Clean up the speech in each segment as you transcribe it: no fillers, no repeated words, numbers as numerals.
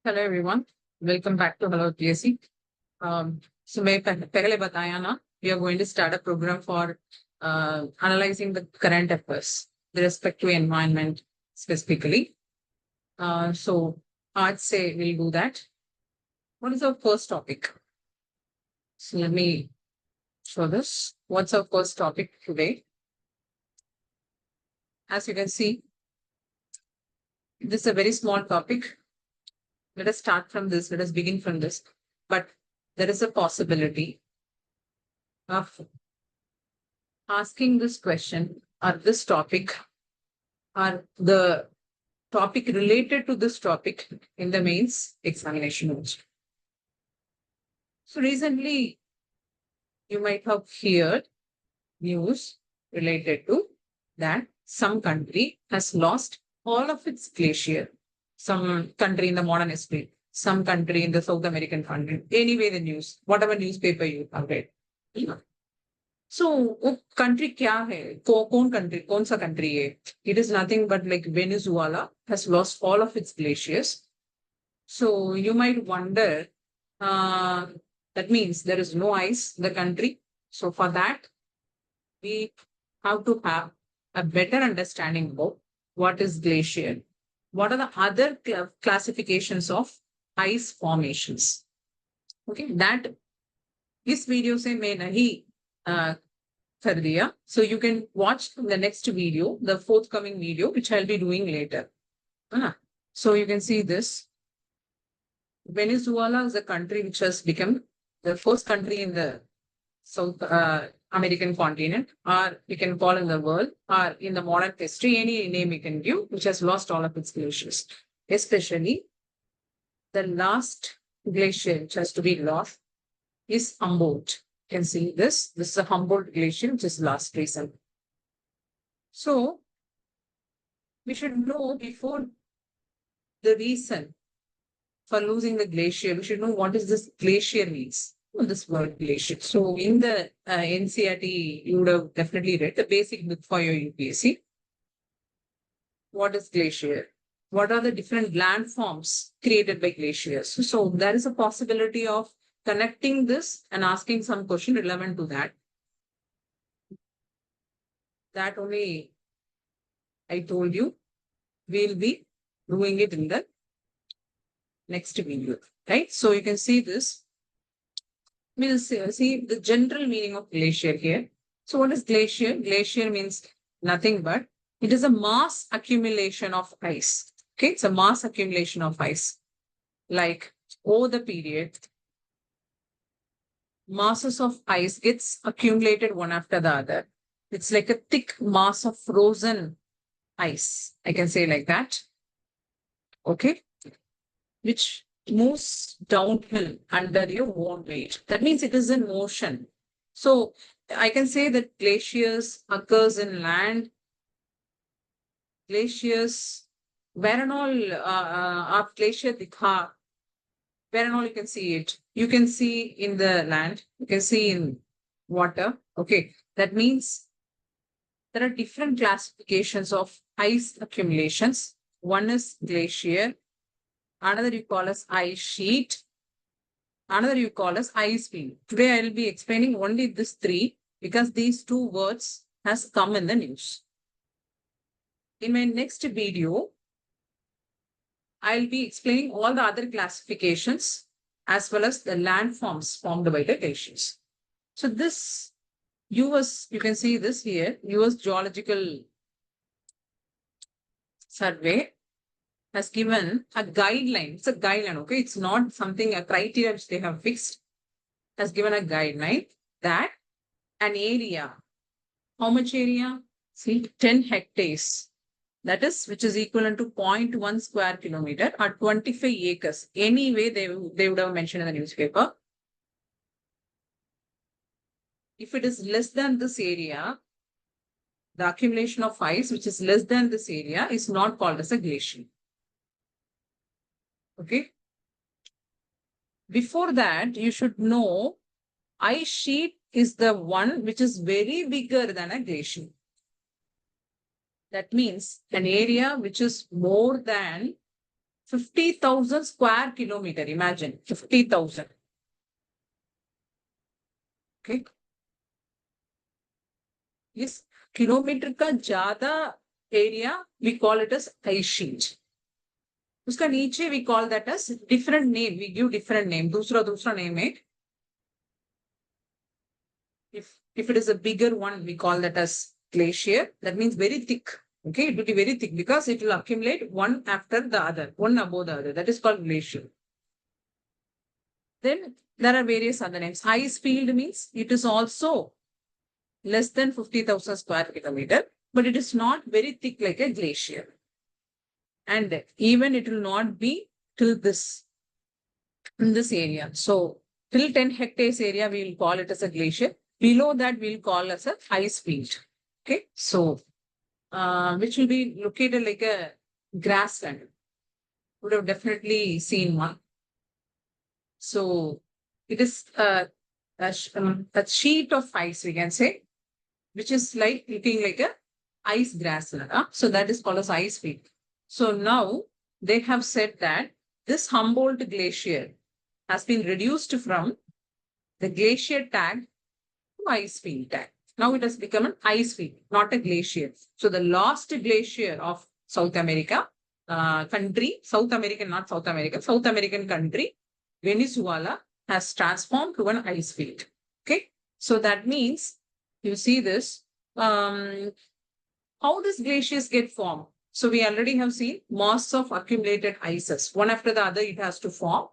Hello everyone. Welcome back to Hello PSC. So मैं पहले बताया ना, we are going to start a program for analyzing the current affairs with respect to environment specifically. So आज से we'll do that. What is our first topic? So let me show this. What's our first topic today? As you can see, this is a very small topic. Let us start from this. Let us begin from this. But there is a possibility of asking this question or this topic or the topic related to this topic in the mains examination also. So recently, you might have heard news related to that some country has lost all of its glacier. Some country in the modern history, some country in the South American country. Anyway, the news, whatever newspaper you have read. So वो country क्या है? कौन country? कौन सा country है? It is nothing but like Venezuela has lost all of its glaciers. So you might wonder, that means there is no ice in the country. So for that, we have to have a better understanding about what is glacier. What are the other classifications of ice formations? Okay, that इस video से मैं नहीं कर दिया. So you can watch the next video, the forthcoming video, which I'll be doing later. So you can see this. Venezuela is a country which has become the first country in the South American continent, or we can call in the world, or in the modern history, any name you can give, which has lost all of its glaciers. Especially the last glacier which has to be lost is Humboldt. You can see this. This is a Humboldt glacier, which is last recent. So we should know before the reason for losing the glacier, we should know what is this glacier means. This word glacier. So in the NCERT, you would have definitely read the basic book for your UPSC. What is glacier? What are the different landforms created by glaciers? So there is a possibility of connecting this and asking some question relevant to that. That only I told you. We'll be doing it in the next video, right? So you can see this. We'll see the general meaning of glacier here. So what is glacier? Glacier means nothing but it is a mass accumulation of ice. Okay, it's a mass accumulation of ice. Like over the period, masses of ice gets accumulated one after the other. It's like a thick mass of frozen ice. I can say like that. Okay, which moves downhill under your own weight. That means it is in motion. So I can say that glaciers occurs in land. Glaciers, where and all आप glacier दिखा, where and all you can see it. You can see in the land, you can see in water. Okay, that means there are different classifications of ice accumulations. One is glacier, another you call as ice sheet, another you call as ice field. Today I will be explaining only these three because these two words has come in the news. In my next video, I'll be explaining all the other classifications as well as the landforms formed by the glaciers. So this US, you can see this here, US Geological Survey has given a guideline. It's a guideline, okay? It's not something, a criteria which they have fixed. Has given a guideline that an area, how much area? See, 10 hectares. That is, which is equivalent to 0.1 square kilometer or 25 acres. Anyway, they would have mentioned in the newspaper. If it is less than this area, the accumulation of ice, which is less than this area, is not called as a glacier. Okay. Before that, you should know ice sheet is the one which is very bigger than a glacier. That means an area which is more than 50,000 square kilometer. Imagine 50,000. Okay. Yes, kilometer का ज़्यादा area we call it as ice sheet. उसका नीचे we call that as different name. We give different name. दूसरा name है. If it is a bigger one, we call that as glacier. That means very thick. Okay, it will be very thick because it will accumulate one after the other, one above the other. That is called glacier. Then there are various other names. Ice field means it is also less than 50,000 square kilometer, but it is not very thick like a glacier. And even it will not be till this, in this area. So till 10 hectares area, we will call it as a glacier. Below that, we'll call as a ice field. Okay, so which will be located like a grassland. Would have definitely seen one. So it is a sheet of ice, we can say, which is like looking like a ice grassland. So that is called as ice field. So now they have said that this Humboldt Glacier has been reduced from the glacier tag to ice field tag. Now it has become an ice field, not a glacier. So the last glacier of South America country, South American, not South America, South American country, Venezuela has transformed to an ice field. Okay. So that means you see this, how these glaciers get formed. So we already have seen mass of accumulated ices. One after the other, it has to form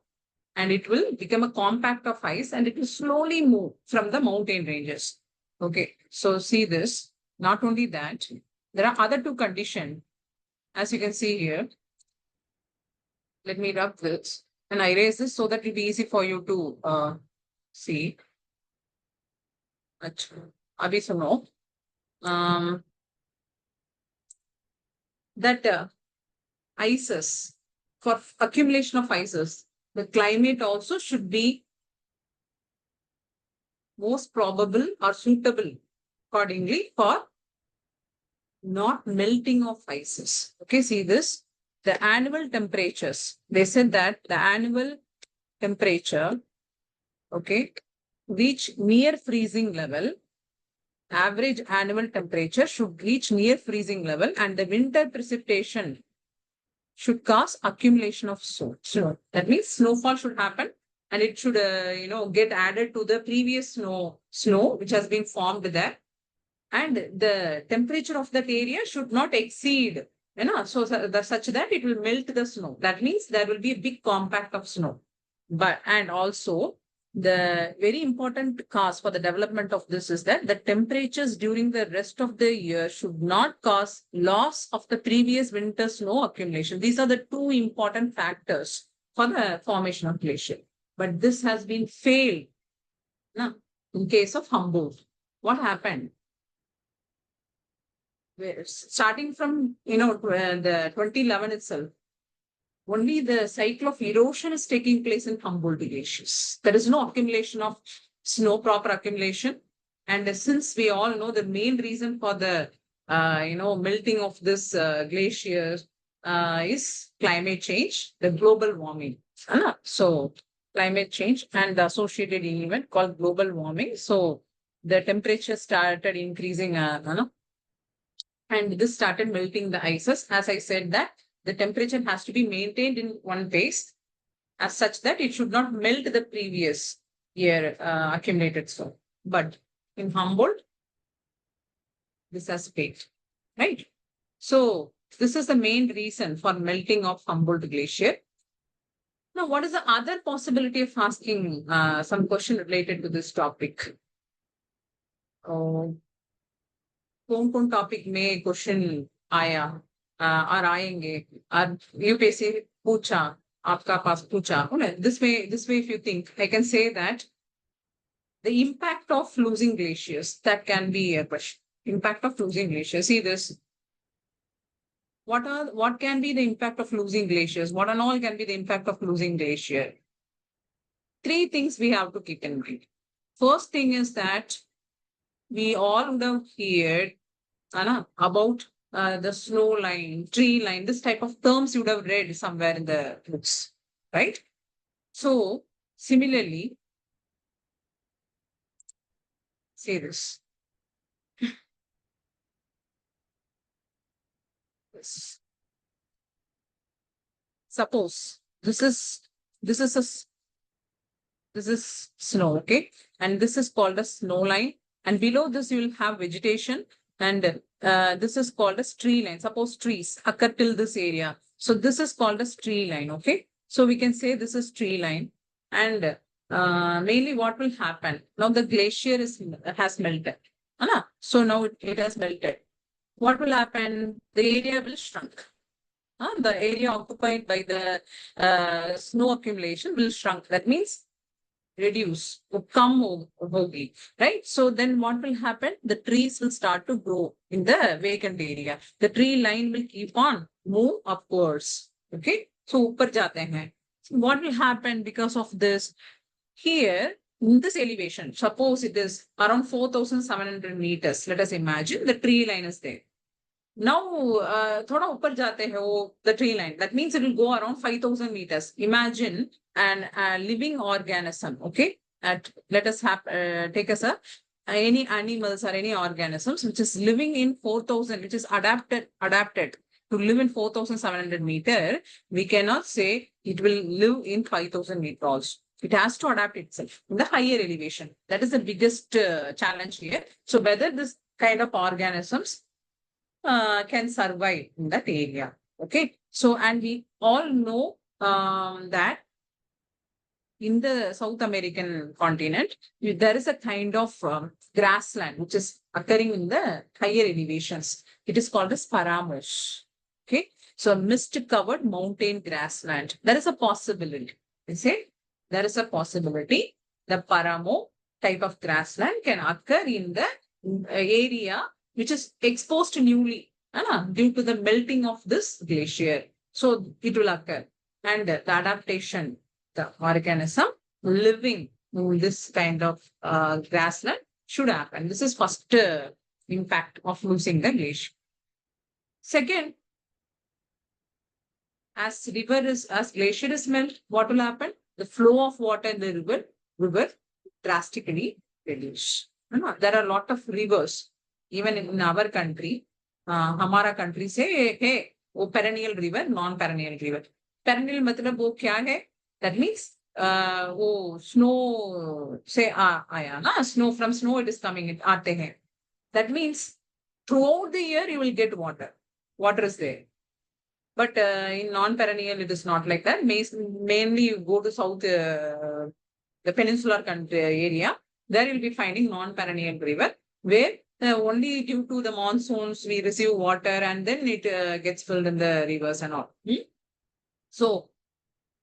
and it will become a compact of ice and it will slowly move from the mountain ranges. Okay. So see this, not only that, there are other two conditions. As you can see here, let me rub this and I erase this so that it will be easy for you to see. Abhi suno. That ices, for accumulation of ices, the climate also should be most probable or suitable accordingly for not melting of ices. Okay, see this, the annual temperatures. They said that the annual temperature, okay, reach near freezing level. Average annual temperature should reach near freezing level and the winter precipitation should cause accumulation of snow. That means snowfall should happen and it should, get added to the previous snow which has been formed there. And the temperature of that area should not exceed, such that it will melt the snow. That means there will be a big compact of snow. And also the very important cause for the development of this is that the temperatures during the rest of the year should not cause loss of the previous winter snow accumulation. These are the two important factors for the formation of glacier. But this has been failed. Now, in case of Humboldt, what happened? Starting from the 2011 itself, only the cycle of erosion is taking place in Humboldt glaciers. There is no accumulation of snow, proper accumulation. And since we all know the main reason for the melting of this glacier is climate change, the global warming. So climate change and the associated event called global warming. So the temperature started increasing, and this started melting the ices. As I said that the temperature has to be maintained in one pace as such that it should not melt the previous year accumulated snow. But in Humboldt, this has failed, right? So this is the main reason for melting of Humboldt Glacier. Now, what is the other possibility of asking some question related to this topic? कौन topic में question आया और आएंगे और UPSC पूछा आपका पास पूछा this way if you think I can say that the impact of losing glaciers, that can be a question. Impact of losing glaciers. See this. What can be the impact of losing glaciers? What and all can be the impact of losing glacier? Three things we have to keep in mind. First thing is that we all would have heard about the snow line, tree line, this type of terms you would have read somewhere in the books, right? So similarly, say this. Yes. Suppose this is a this is snow, okay? And this is called a snow line. And below this, you will have vegetation. And this is called a tree line. Suppose trees occur till this area. So this is called a tree line, okay? So we can say this is tree line. And mainly what will happen? Now the glacier has melted. So now it has melted. What will happen? The area will shrunk. The area occupied by the snow accumulation will shrunk. That means reduce, come hogi, right? So then what will happen? The trees will start to grow in the vacant area. The tree line will keep on move upwards. Okay. So upar jate hain. So what will happen because of this? Here, in this elevation, suppose it is around 4,700 meters. Let us imagine the tree line is there. Now, thoda upar jate hai wo, the tree line. That means it will go around 5,000 meters. Imagine an living organism, okay? Let us have take as a any animals or any organisms which is living in 4,000, which is adapted to live in 4,700 meter. We cannot say it will live in 5,000 meters. It has to adapt itself in the higher elevation. That is the biggest challenge here. So whether this kind of organisms can survive in that area. Okay. So, and we all know that in the South American continent, there is a kind of grassland which is occurring in the higher elevations. It is called as paramos. Okay. So, a mist-covered mountain grassland. There is a possibility. You see, there is a possibility the paramo type of grassland can occur in the area which is exposed newly due to the melting of this glacier. So it will occur. And the adaptation, the organism living in this kind of grassland should happen. This is first impact of losing the glacier. Second, as glacier is melt, what will happen? The flow of water in the river drastically reduce. There are a lot of rivers, even in our country. हमारा country say, hey, वो perennial river, non-perennial river. Perennial मतलब वो क्या है? That means वो snow से आया ना, from snow it is coming, आते हैं. That means throughout the year you will get water. Water is there. But in non-perennial, it is not like that. Mainly, you go to south, the peninsular country area, there you'll be finding non-perennial river, where only due to the monsoons, we receive water and then it gets filled in the rivers and all. So,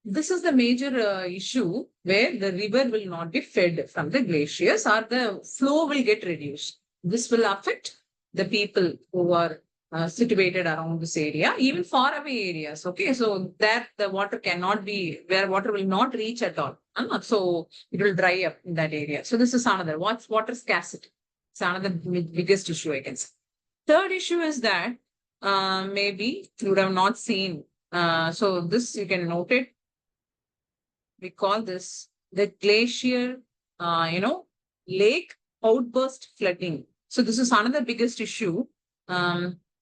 this is the major issue where the river will not be fed from the glaciers or the flow will get reduced. This will affect the people who are situated around this area, even far away areas. Okay, so that the water cannot be, where water will not reach at all. So it will dry up in that area. So this is another. What's water scarcity? It's another biggest issue, I can say. Third issue is that maybe you would have not seen. So this you can note it. We call this the glacier, lake outburst flooding. So this is another biggest issue.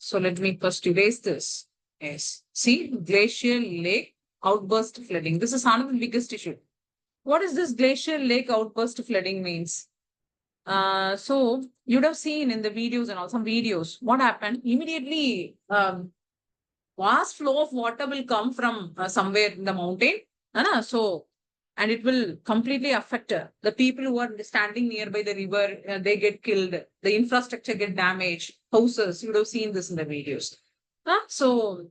So let me first erase this. Yes. See, glacier lake outburst flooding. This is another biggest issue. What is this glacier lake outburst flooding means? So you'd have seen in the videos and all some videos, what happened? Immediately, vast flow of water will come from somewhere in the mountain. And it will completely affect the people who are standing nearby the river. They get killed. The infrastructure get damaged. Houses, you would have seen this in the videos. So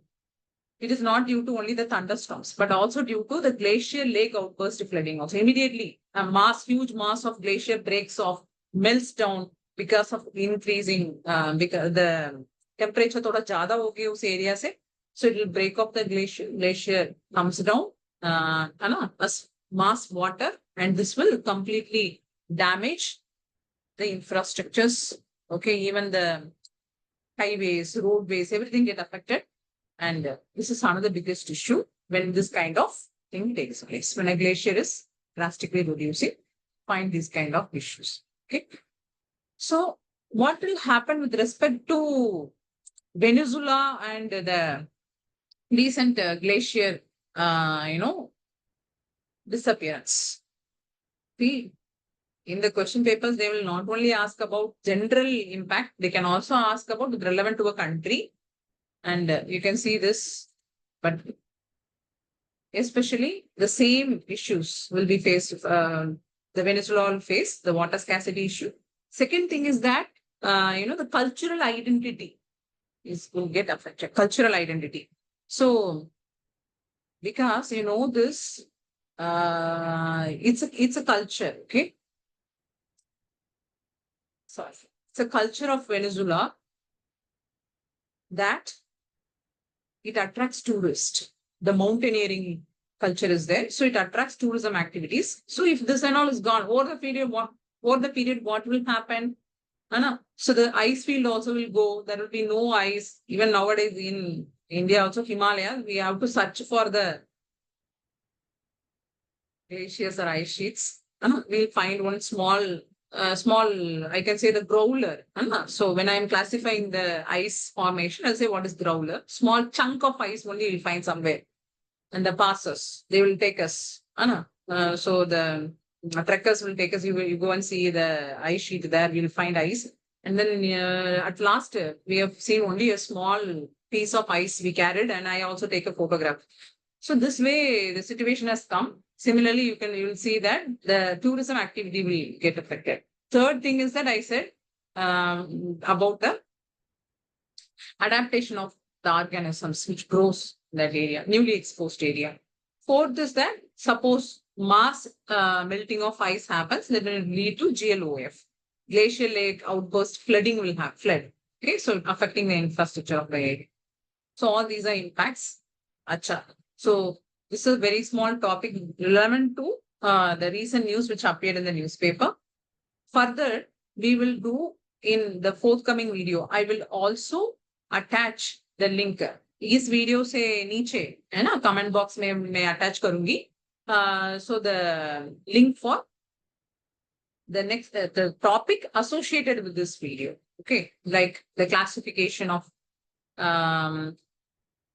it is not due to only the thunderstorms, but also due to the glacier lake outburst flooding. Also, immediately a huge mass of glacier breaks off, melts down because of increasing because the temperature thoda ज़्यादा हो गई उस area से. So it will break off the glacier. Glacier comes down, as mass water, and this will completely damage the infrastructures. Okay, even the highways, roadways, everything get affected. And this is another biggest issue when this kind of thing takes place. When a glacier is drastically reducing, find these kind of issues. Okay. So what will happen with respect to Venezuela and the recent glacier, disappearance? See, in the question papers, they will not only ask about general impact, they can also ask about relevant to a country. And you can see this, but especially the same issues will be faced. The Venezuela will face the water scarcity issue. Second thing is that, the cultural identity will get affected. Cultural identity. So, because, this, it's a culture, okay? So it's a culture of Venezuela that it attracts tourists. The mountaineering culture is there, so it attracts tourism activities. So if this and all is gone over the period, what will happen? Anna? So the ice field also will go. There will be no ice. Even nowadays in India, also Himalaya, we have to search for the glaciers or ice sheets. We'll find one small, I can say the growler. So when I'm classifying the ice formation, I'll say what is growler. Small chunk of ice only you'll find somewhere. And the passers, they will take us. So the trekkers will take us. You go and see the ice sheet there. We'll find ice. And then at last, we have seen only a small piece of ice we carried. And I also take a photograph. So this way, the situation has come. Similarly, you will see that the tourism activity will get affected. Third thing is that I said about the adaptation of the organisms which grows in that area, newly exposed area. Fourth is that suppose mass melting of ice happens, that will lead to GLOF. Glacial lake outburst flooding will have flood. Okay, so affecting the infrastructure of the area. So all these are impacts. Acha. So this is a very small topic relevant to the recent news which appeared in the newspaper. Further, we will do in the forthcoming video. I will also attach the link. इस video से नीचे है ना comment box में मैं attach करूंगी. So the link for the next the topic associated with this video. Okay, like the classification of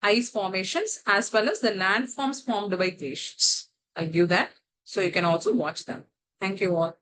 ice formations as well as the landforms formed by glaciers. I'll give that so you can also watch them. Thank you all.